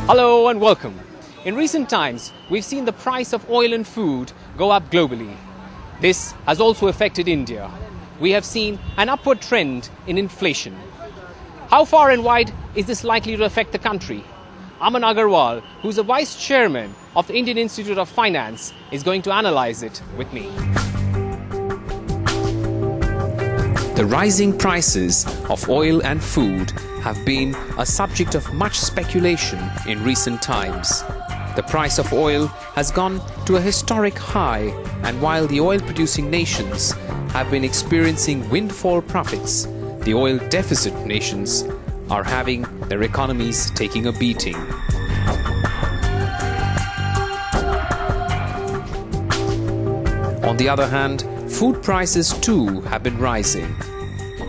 Hello and welcome. In recent times, we've seen the price of oil and food go up globally. This has also affected India. We have seen an upward trend in inflation. How far and wide is this likely to affect the country? Aman Agarwal, who's the Vice Chairman of the Indian Institute of Finance, is going to analyze it with me. The rising prices of oil and food have been a subject of much speculation in recent times. The price of oil has gone to a historic high, and while the oil-producing nations have been experiencing windfall profits, the oil deficit nations are having their economies taking a beating. On the other hand, food prices too have been rising.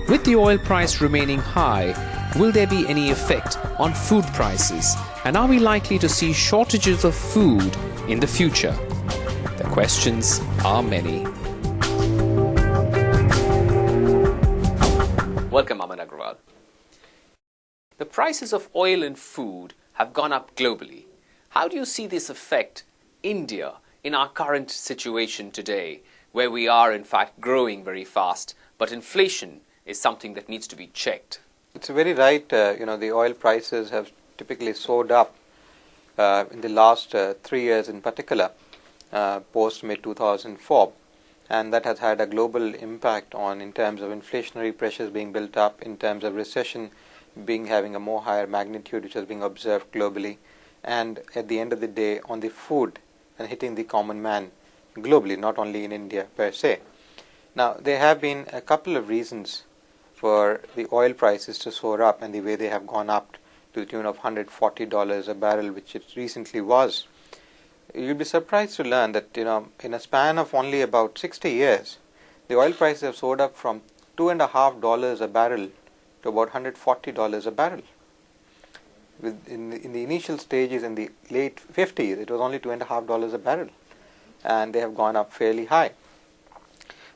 With the oil price remaining high, will there be any effect on food prices, and are we likely to see shortages of food in the future? The questions are many. Welcome, Aman Agarwal. The prices of oil and food have gone up globally. How do you see this affect India in our current situation today, where we are in fact growing very fast, but inflation is something that needs to be checked? It's very right. The oil prices have typically soared up in the last 3 years in particular, post May 2004, and that has had a global impact on in terms of inflationary pressures being built up, in terms of recession having a more higher magnitude which is being observed globally, and at the end of the day on the food and hitting the common man globally, not only in India per se. Now, there have been a couple of reasons for the oil prices to soar up and the way they have gone up to the tune of $140 a barrel, which it recently was. You'll be surprised to learn that in a span of only about 60 years, the oil prices have soared up from $2.50 a barrel to about $140 a barrel. In the initial stages in the late 50s, it was only $2.50 a barrel, and they have gone up fairly high.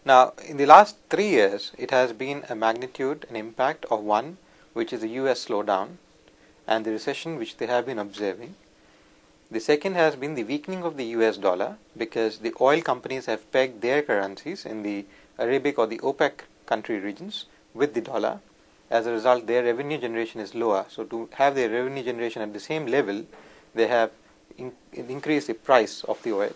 Now, in the last 3 years, it has been a magnitude, an impact of one, which is the US slowdown and the recession which they have been observing. The second has been the weakening of the US dollar, because the oil companies have pegged their currencies in the Arabic or the OPEC country regions with the dollar. As a result, their revenue generation is lower. So, to have their revenue generation at the same level, they have increased the price of the oil.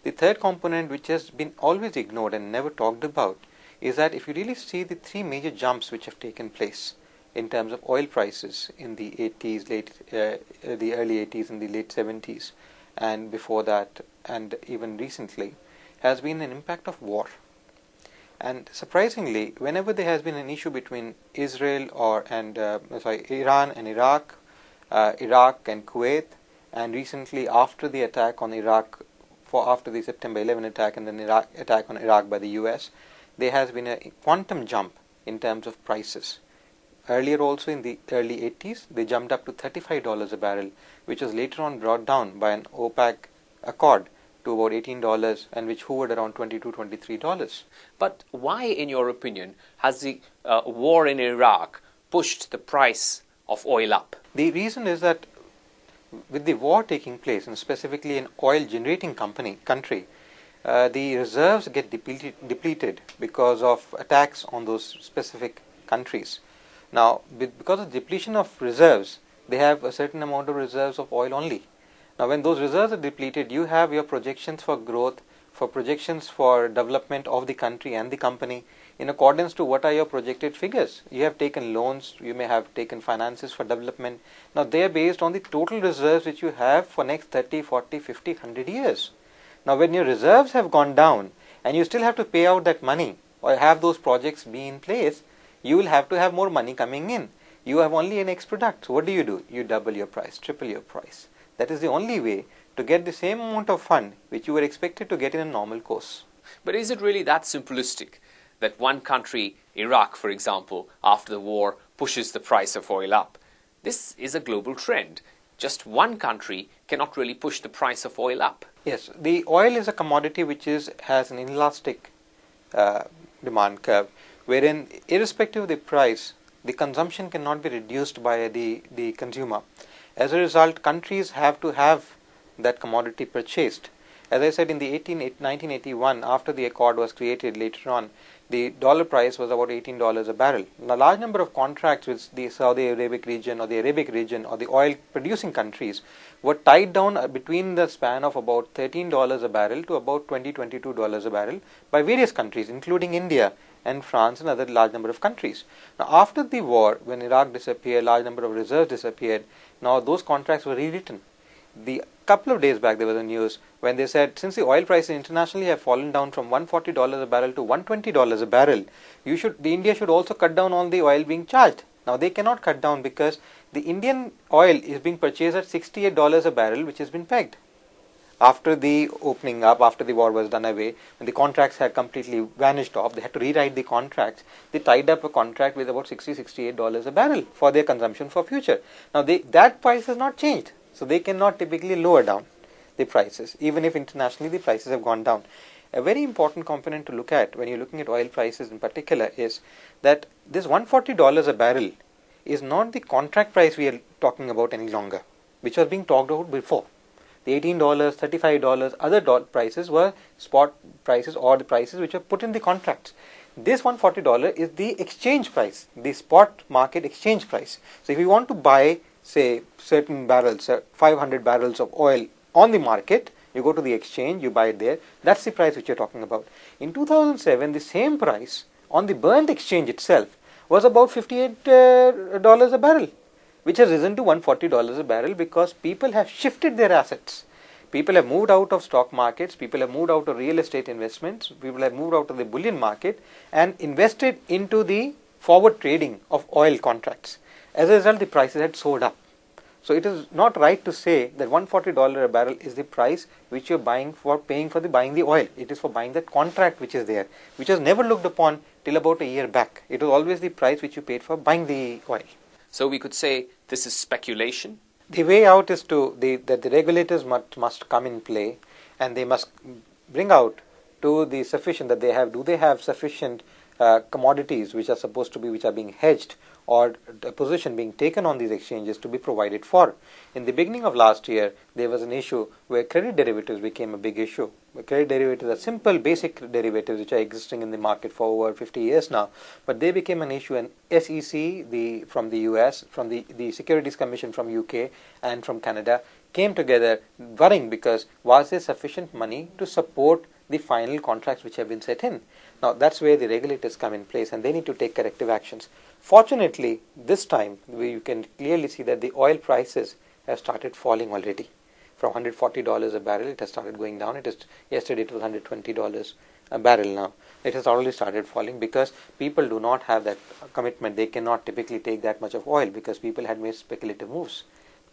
The third component, which has been always ignored and never talked about, is that if you really see the three major jumps which have taken place in terms of oil prices in the 80s, the early 80s and the late 70s, and before that and even recently, has been an impact of war. And surprisingly, whenever there has been an issue between Iran and Iraq, Iraq and Kuwait, and recently after the attack on Iraq, after the September 11 attack and then attack on Iraq by the US, there has been a quantum jump in terms of prices. Earlier also in the early 80s, they jumped up to $35 a barrel, which was later on brought down by an OPEC accord to about $18, and which hovered around $22, $23. But why, in your opinion, has the war in Iraq pushed the price of oil up? The reason is that with the war taking place, and specifically an oil generating country, the reserves get depleted because of attacks on those specific countries. Now, because of depletion of reserves, they have a certain amount of reserves of oil only. Now, when those reserves are depleted, you have your projections for growth, for projections for development of the country and the company in accordance to what are your projected figures. You have taken loans, you may have taken finances for development. Now, they are based on the total reserves which you have for next 30, 40, 50, 100 years. Now, when your reserves have gone down and you still have to pay out that money or have those projects be in place, you will have to have more money coming in. You have only an X product. So, what do? You double your price, triple your price. That is the only way to get the same amount of fund which you were expected to get in a normal course. But is it really that simplistic that one country, Iraq for example, after the war pushes the price of oil up? This is a global trend. Just one country cannot really push the price of oil up. Yes, the oil is a commodity which has an inelastic demand curve, wherein irrespective of the price, the consumption cannot be reduced by the consumer. As a result, countries have to have that commodity purchased. As I said, in the 1981, after the accord was created later on, the dollar price was about $18 a barrel. A large number of contracts with the Saudi Arabic region or the Arabic region or the oil producing countries were tied down between the span of about $13 a barrel to about $22 a barrel by various countries, including India and France and other large number of countries. Now, after the war, when Iraq disappeared, large number of reserves disappeared. Now those contracts were rewritten. The couple of days back there was a news when they said, since the oil prices internationally have fallen down from $140 a barrel to $120 a barrel, India should also cut down on the oil being charged. Now they cannot cut down because the Indian oil is being purchased at $68 a barrel, which has been pegged. After the opening up, after the war was done away, when the contracts had completely vanished off, they had to rewrite the contracts. They tied up a contract with about $68 a barrel for their consumption for future. Now that price has not changed. So they cannot typically lower down the prices, even if internationally the prices have gone down. A very important component to look at when you're looking at oil prices in particular is that this $140 a barrel is not the contract price we are talking about any longer, which was being talked about before. The $18, $35, other prices were spot prices or the prices which are put in the contracts. This $140 is the exchange price, the spot market exchange price. So if you want to buy, say, certain barrels, 500 barrels of oil on the market, you go to the exchange, you buy it there. That's the price which you're talking about. In 2007, the same price on the Burnt exchange itself was about $58 a barrel, which has risen to $140 a barrel because people have shifted their assets. People have moved out of stock markets, people have moved out of real estate investments, people have moved out of the bullion market and invested into the forward trading of oil contracts. As a result, the prices had soared up. So it is not right to say that $140 a barrel is the price which you're buying for paying for buying the oil. It is for buying that contract which is there, which was never looked upon till about a year back. It was always the price which you paid for buying the oil. So we could say this is speculation. The way out is that the regulators must come in play, and they must bring out to the sufficient that they have. Do they have sufficient commodities which are being hedged, or a position being taken on these exchanges to be provided for? In the beginning of last year, there was an issue where credit derivatives became a big issue. Credit derivatives are simple, basic derivatives which are existing in the market for over 50 years now, but they became an issue, and SEC from the US, from the Securities Commission from UK and from Canada came together worrying because was there sufficient money to support the final contracts which have been set in. Now that's where the regulators come in place and they need to take corrective actions. Fortunately, this time you can clearly see that the oil prices have started falling already. From $140 a barrel, it has started going down. Yesterday it was $120 a barrel now. It has already started falling because people do not have that commitment. They cannot typically take that much of oil because people had made speculative moves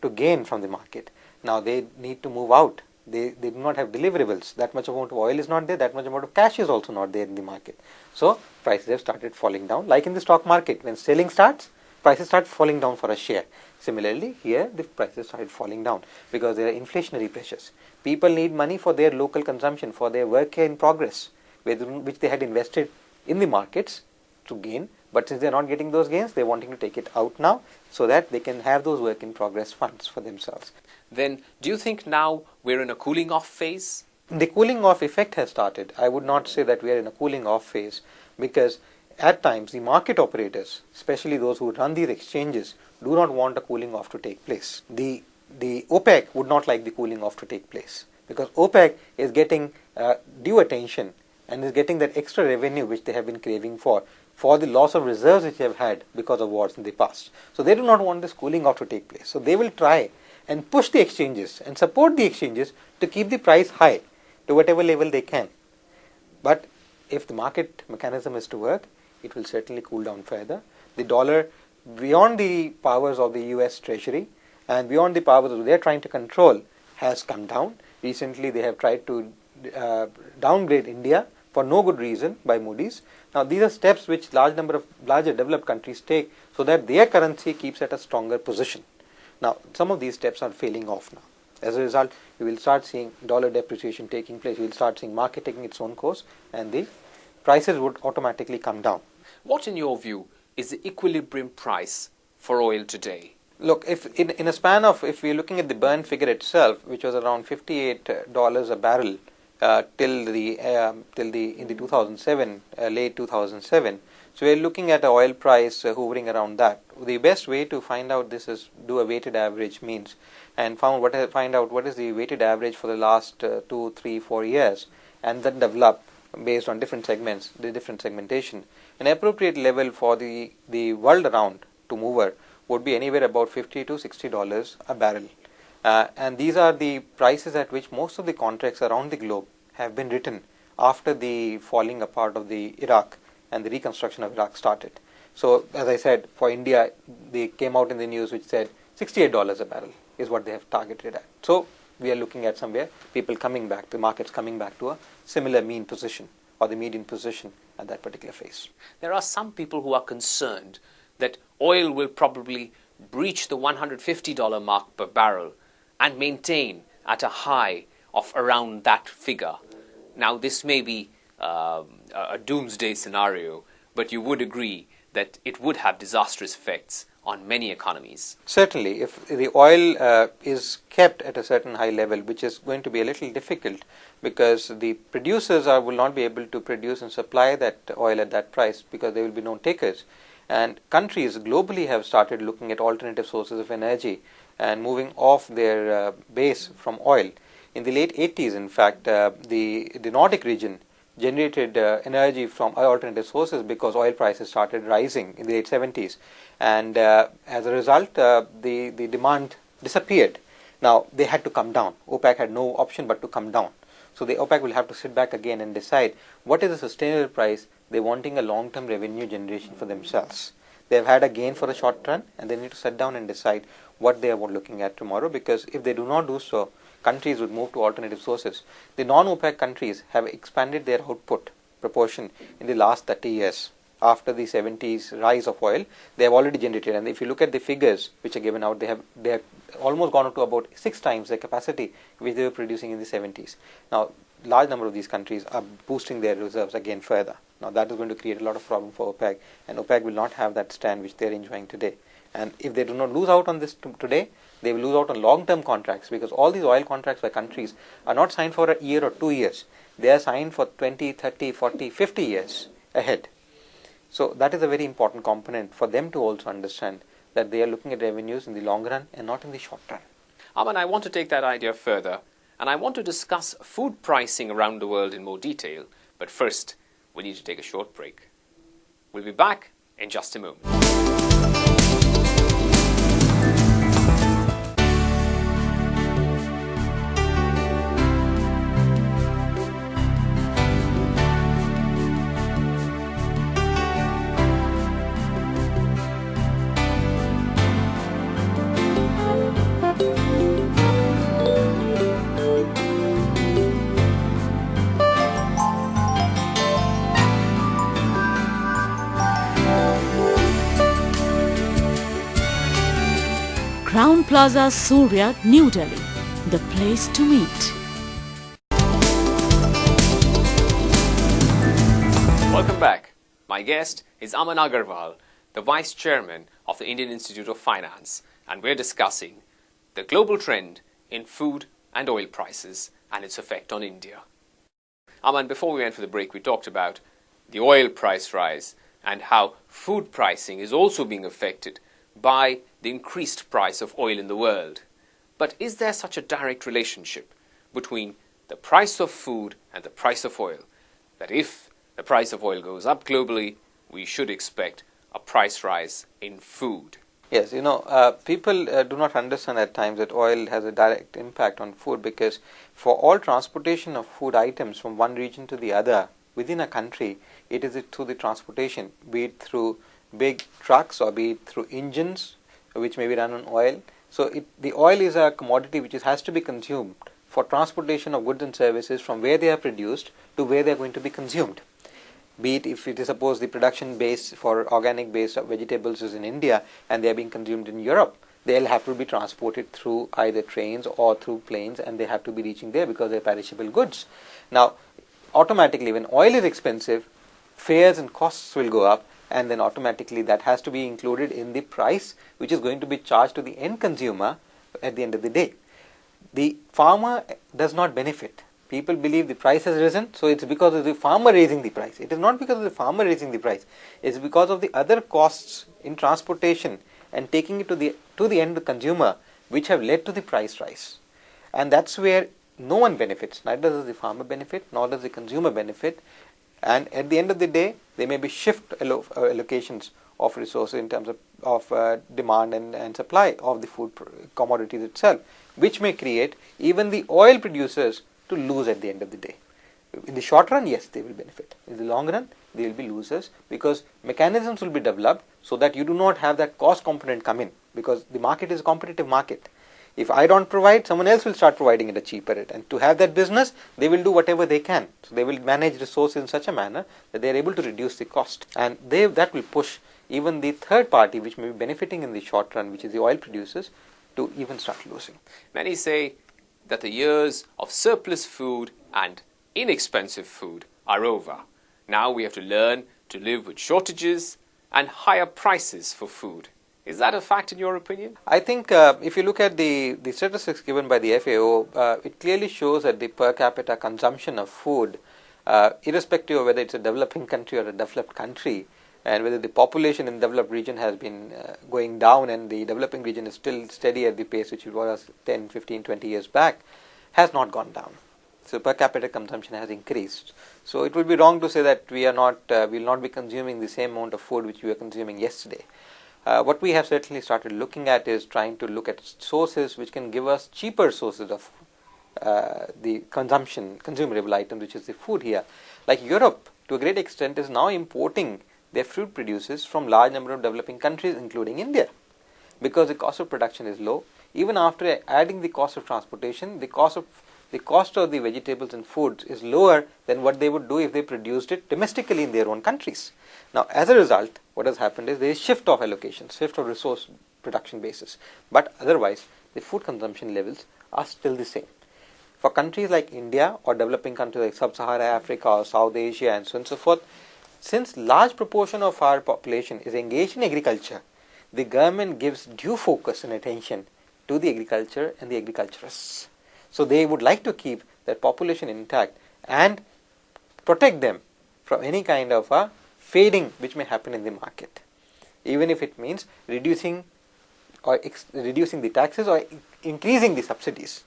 to gain from the market. Now they need to move out. They do not have deliverables. That much amount of oil is not there. That much amount of cash is also not there in the market. So prices have started falling down. Like in the stock market, when selling starts, prices start falling down for a share. Similarly, here the prices started falling down because there are inflationary pressures. People need money for their local consumption, for their work in progress, which they had invested in the markets to gain. But since they are not getting those gains, they are wanting to take it out now so that they can have those work in progress funds for themselves. Then do you think now we're in a cooling off phase? The cooling off effect has started. I would not say that we are in a cooling off phase because at times the market operators, especially those who run these exchanges, do not want a cooling off to take place. The OPEC would not like the cooling off to take place because OPEC is getting due attention and is getting that extra revenue which they have been craving for the loss of reserves which they have had because of wars in the past. So they do not want this cooling off to take place. So they will try and push the exchanges and support the exchanges to keep the price high to whatever level they can. But if the market mechanism is to work, it will certainly cool down further. The dollar, beyond the powers of the US Treasury and beyond the powers that they are trying to control, has come down. Recently they have tried to downgrade India for no good reason by Moody's. Now these are steps which larger developed countries take so that their currency keeps at a stronger position. Now some of these steps are failing off now. As a result, you will start seeing dollar depreciation taking place. You will start seeing market taking its own course and the prices would automatically come down. What in your view is the equilibrium price for oil today? Look, if in a span of, if we're looking at the burn figure itself, which was around $58 a barrel till the in the 2007, late 2007. So we're looking at an oil price hovering around that. The best way to find out this is do a weighted average means, and find out what is the weighted average for the last 2, 3, 4 years, and then develop based on different segments, the different segmentation. An appropriate level for the world around to mover would be anywhere about $50 to $60 a barrel. And these are the prices at which most of the contracts around the globe have been written after the falling apart of the Iraq and the reconstruction of Iraq started. So, as I said, for India, they came out in the news which said $68 a barrel is what they have targeted at. So, we are looking at somewhere people coming back, the markets coming back to a similar mean position or the median position at that particular phase. There are some people who are concerned that oil will probably breach the $150 mark per barrel and maintain at a high of around that figure. Now, this may be a doomsday scenario, but you would agree that it would have disastrous effects on many economies. Certainly, if the oil is kept at a certain high level, which is going to be a little difficult because the producers will not be able to produce and supply that oil at that price because there will be no takers. And countries globally have started looking at alternative sources of energy and moving off their base from oil. In the late 80s, in fact, the Nordic region generated energy from alternative sources because oil prices started rising in the late 70s, and as a result the demand disappeared. Now they had to come down. OPEC had no option but to come down. So the OPEC will have to sit back again and decide what is a sustainable price. They're wanting a long-term revenue generation for themselves. They've had a gain for the short run, and they need to sit down and decide what they are looking at tomorrow, because if they do not do so, countries would move to alternative sources. The non-OPEC countries have expanded their output proportion in the last 30 years. After the 70s rise of oil, they have already generated, and if you look at the figures which are given out, they have almost gone up to about 6 times the capacity which they were producing in the 70s. Now, large number of these countries are boosting their reserves again further. Now, that is going to create a lot of problem for OPEC, and OPEC will not have that stand which they are enjoying today. And if they do not lose out on this today, they will lose out on long-term contracts, because all these oil contracts by countries are not signed for a year or 2 years. They are signed for 20, 30, 40, 50 years ahead. So that is a very important component for them to also understand, that they are looking at revenues in the long run and not in the short run. Aman, I want to take that idea further, and I want to discuss food pricing around the world in more detail. But first, we need to take a short break. We'll be back in just a moment. Crown Plaza, Surya, New Delhi, the place to meet. Welcome back. My guest is Aman Agarwal, the Vice Chairman of the Indian Institute of Finance, and we're discussing the global trend in food and oil prices and its effect on India. Aman, before we went for the break, we talked about the oil price rise and how food pricing is also being affected by the increased price of oil in the world. But is there such a direct relationship between the price of food and the price of oil, that if the price of oil goes up globally, we should expect a price rise in food? Yes, people do not understand at times that oil has a direct impact on food, because for all transportation of food items from one region to the other within a country, it is through the transportation, be it through big trucks or be it through engines which may be run on oil. So the oil is a commodity which has to be consumed for transportation of goods and services from where they are produced to where they are going to be consumed. Be it, if it is suppose the production base for organic based vegetables is in India and they are being consumed in Europe, they'll have to be transported through either trains or through planes, and they have to be reaching there because they're perishable goods. Now, automatically when oil is expensive, fares and costs will go up, and then automatically that has to be included in the price which is going to be charged to the end consumer at the end of the day. The farmer does not benefit. People believe the price has risen, so it's because of the farmer raising the price. It is not because of the farmer raising the price. It's because of the other costs in transportation and taking it to the end consumer, which have led to the price rise. And that's where no one benefits. Neither does the farmer benefit, nor does the consumer benefit. And at the end of the day, there may be shift allocations of resources in terms of demand and supply of the food commodities itself, which may create even the oil producers to lose at the end of the day. In the short run, yes, they will benefit. In the long run, they will be losers, because mechanisms will be developed so that you do not have that cost component come in, because the market is a competitive market. If I don't provide, someone else will start providing at a cheaper rate, and to have that business, they will do whatever they can. So they will manage resources in such a manner that they are able to reduce the cost, and that will push even the third party, which may be benefiting in the short run, which is the oil producers, to even start losing. Many say that the years of surplus food and inexpensive food are over. Now we have to learn to live with shortages and higher prices for food. Is that a fact in your opinion? I think if you look at the statistics given by the FAO, it clearly shows that the per capita consumption of food, irrespective of whether it's a developing country or a developed country, and whether the population in the developed region has been going down and the developing region is still steady at the pace which it was 10, 15, 20 years back, has not gone down. So per capita consumption has increased. So it would be wrong to say that we will not be consuming the same amount of food which we were consuming yesterday. What we have certainly started looking at is trying to look at sources which can give us cheaper sources of the consumable item, which is the food here. Like Europe, to a great extent, is now importing their fruit producers from large number of developing countries, including India, because the cost of production is low. Even after adding the cost of transportation, the cost of the vegetables and foods is lower than what they would do if they produced it domestically in their own countries. Now, as a result, what has happened is there is shift of allocations, shift of resource production basis, but otherwise the food consumption levels are still the same. For countries like India or developing countries like Sub-Saharan Africa or South Asia and so on and so forth, since large proportion of our population is engaged in agriculture, the government gives due focus and attention to the agriculture and the agriculturists. So they would like to keep that population intact and protect them from any kind of a fading which may happen in the market, even if it means reducing the taxes or increasing the subsidies.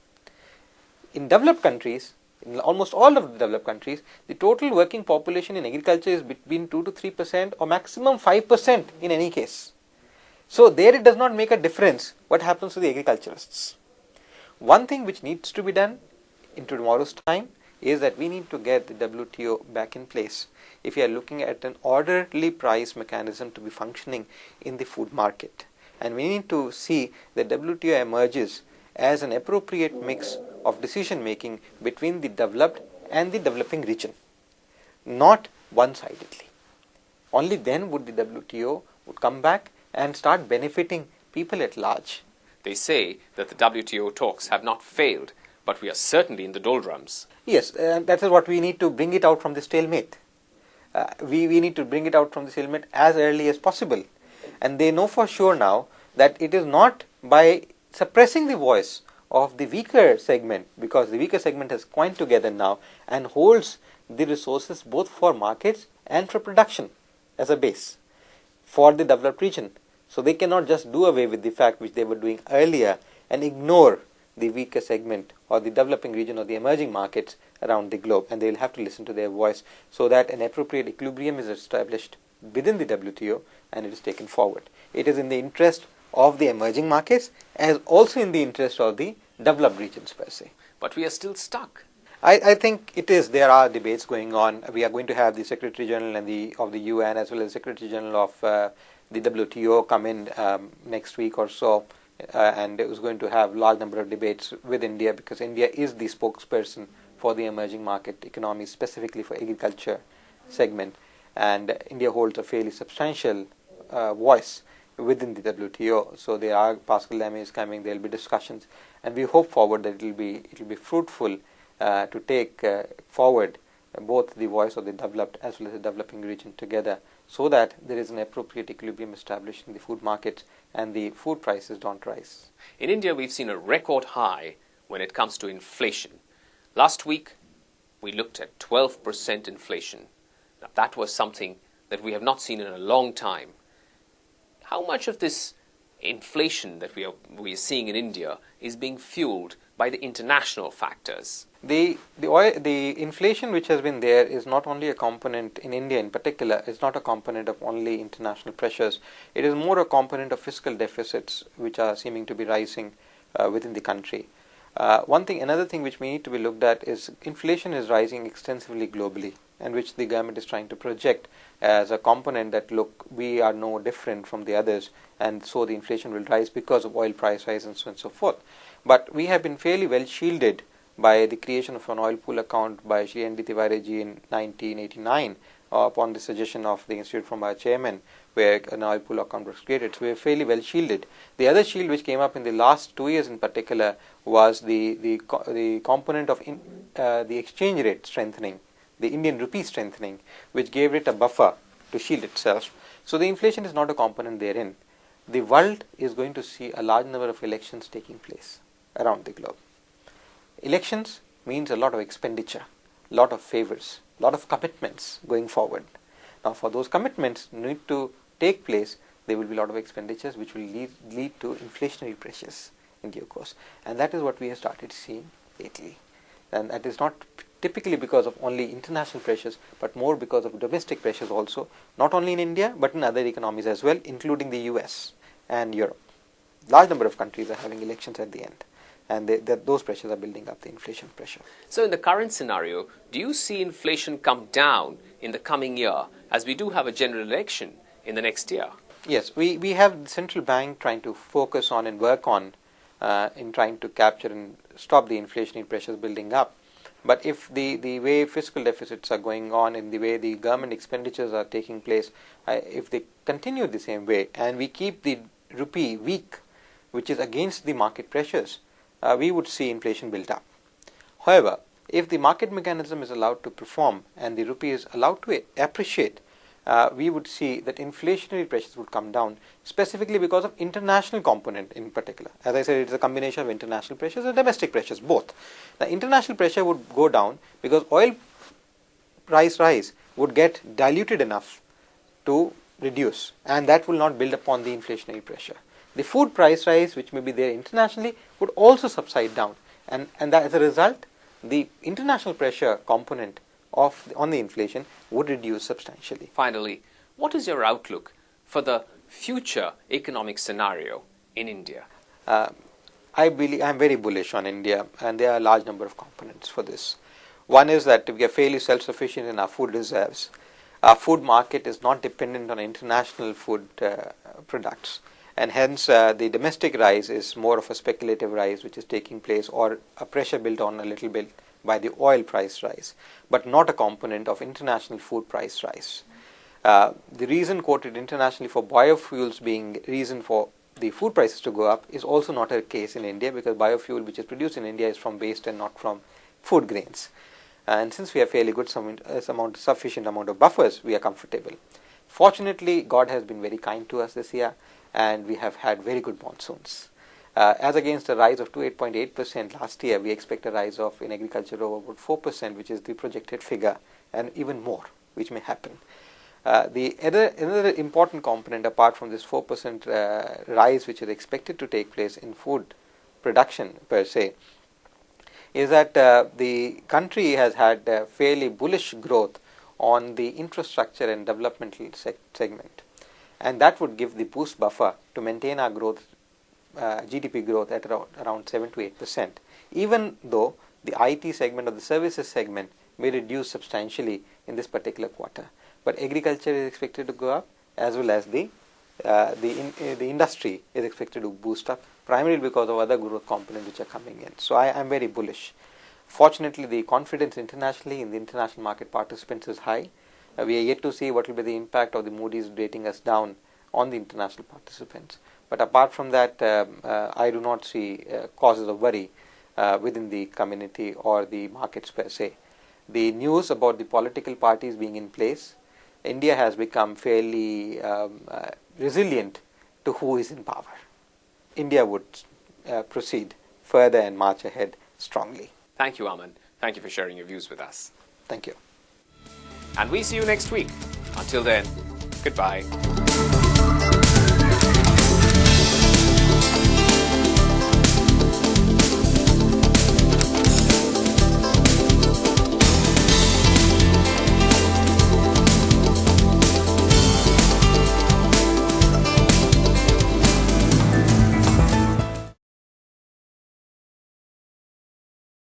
In developed countries, in almost all of the developed countries, the total working population in agriculture is between 2 to 3% or maximum 5% in any case. So there it does not make a difference what happens to the agriculturists. One thing which needs to be done in tomorrow's time is that we need to get the WTO back in place if we are looking at an orderly price mechanism to be functioning in the food market. And we need to see that WTO emerges as an appropriate mix of decision making between the developed and the developing region, not one-sidedly. Only then would the WTO would come back and start benefiting people at large. They say that the WTO talks have not failed, but we are certainly in the doldrums. Yes, that is what we need to bring it out from the stalemate. We need to bring it out from the stalemate as early as possible. And they know for sure now that it is not by suppressing the voice of the weaker segment, because the weaker segment has coined together now and holds the resources both for markets and for production as a base for the developed region. So they cannot just do away with the fact which they were doing earlier and ignore the weaker segment or the developing region or the emerging markets around the globe, and they will have to listen to their voice so that an appropriate equilibrium is established within the WTO and it is taken forward. It is in the interest of the emerging markets as also in the interest of the developed regions per se. But we are still stuck. I think it is. There are debates going on. We are going to have the Secretary General of the UN as well as the Secretary General of the WTO come in next week or so, and it was going to have large number of debates with India, because India is the spokesperson for the emerging market economy, specifically for agriculture segment, and India holds a fairly substantial voice within the WTO. So there are Pascal Lamy is coming. There will be discussions, and we hope forward that it will be fruitful to take forward both the voice of the developed as well as the developing region together so that there is an appropriate equilibrium established in the food markets and the food prices don't rise. In India, we've seen a record high when it comes to inflation. Last week, we looked at 12% inflation. Now, that was something that we have not seen in a long time. How much of this inflation that we are seeing in India is being fueled by the international factors? The inflation which has been there is not only a component in India in particular, it's not a component of only international pressures. It is more a component of fiscal deficits which are seeming to be rising within the country. Another thing which we need to be looked at is inflation is rising extensively globally, and which the government is trying to project as a component that, look, we are no different from the others, and so the inflation will rise because of oil price rise and so on and so forth. But we have been fairly well shielded by the creation of an oil pool account by Shri N.D. Tiwari ji in 1989 upon the suggestion of the institute from our chairman, where an oil pool account was created. So we are fairly well shielded. The other shield which came up in the last 2 years in particular was the component of the exchange rate strengthening, the Indian rupee strengthening, which gave it a buffer to shield itself. So the inflation is not a component therein. The world is going to see a large number of elections taking place around the globe. Elections means a lot of expenditure, a lot of favors, a lot of commitments going forward. Now, for those commitments need to take place, there will be a lot of expenditures which will lead to inflationary pressures in due course. And that is what we have started seeing lately. And that is not typically because of only international pressures, but more because of domestic pressures also, not only in India, but in other economies as well, including the US and Europe. Large number of countries are having elections at the end, and those pressures are building up the inflation pressure. So in the current scenario, do you see inflation come down in the coming year, as we do have a general election in the next year? Yes, we have the central bank trying to focus on and work on in trying to capture and stop the inflationary pressures building up. But if the way fiscal deficits are going on and the way the government expenditures are taking place, if they continue the same way and we keep the rupee weak, which is against the market pressures, we would see inflation build up. However, if the market mechanism is allowed to perform and the rupee is allowed to appreciate, we would see that inflationary pressures would come down, specifically because of international component in particular. As I said, it is a combination of international pressures and domestic pressures, both. The international pressure would go down because oil price rise would get diluted enough to reduce, and that will not build upon the inflationary pressure. The food price rise, which may be there internationally, would also subside down, and that as a result, the international pressure component on the inflation would reduce substantially. Finally, what is your outlook for the future economic scenario in India? I am very bullish on India, and there are a large number of components for this. One is that we are fairly self-sufficient in our food reserves. Our food market is not dependent on international food products, and hence the domestic rise is more of a speculative rise which is taking place, or a pressure built on a little bit by the oil price rise, but not a component of international food price rise. The reason quoted internationally for biofuels being reason for the food prices to go up is also not a case in India, because biofuel which is produced in India is from waste and not from food grains. And since we have fairly good sufficient amount of buffers, we are comfortable. Fortunately, God has been very kind to us this year, and we have had very good monsoons. As against a rise of 8.8% last year, we expect a rise of in agriculture of about 4%, which is the projected figure, and even more, which may happen. Another important component apart from this 4% rise, which is expected to take place in food production per se, is that the country has had fairly bullish growth on the infrastructure and developmental segment, and that would give the boost buffer to maintain our growth. GDP growth at around 7 to 8%, even though the IT segment or the services segment may reduce substantially in this particular quarter. But agriculture is expected to go up, as well as the industry is expected to boost up, primarily because of other growth components which are coming in. So I am very bullish. Fortunately, the confidence internationally in the international market participants is high. We are yet to see what will be the impact of the Moody's rating us down on the international participants. But apart from that, I do not see causes of worry within the community or the markets per se. The news about the political parties being in place, India has become fairly resilient to who is in power. India would proceed further and march ahead strongly. Thank you, Aman. Thank you for sharing your views with us. Thank you. And we see you next week. Until then, goodbye.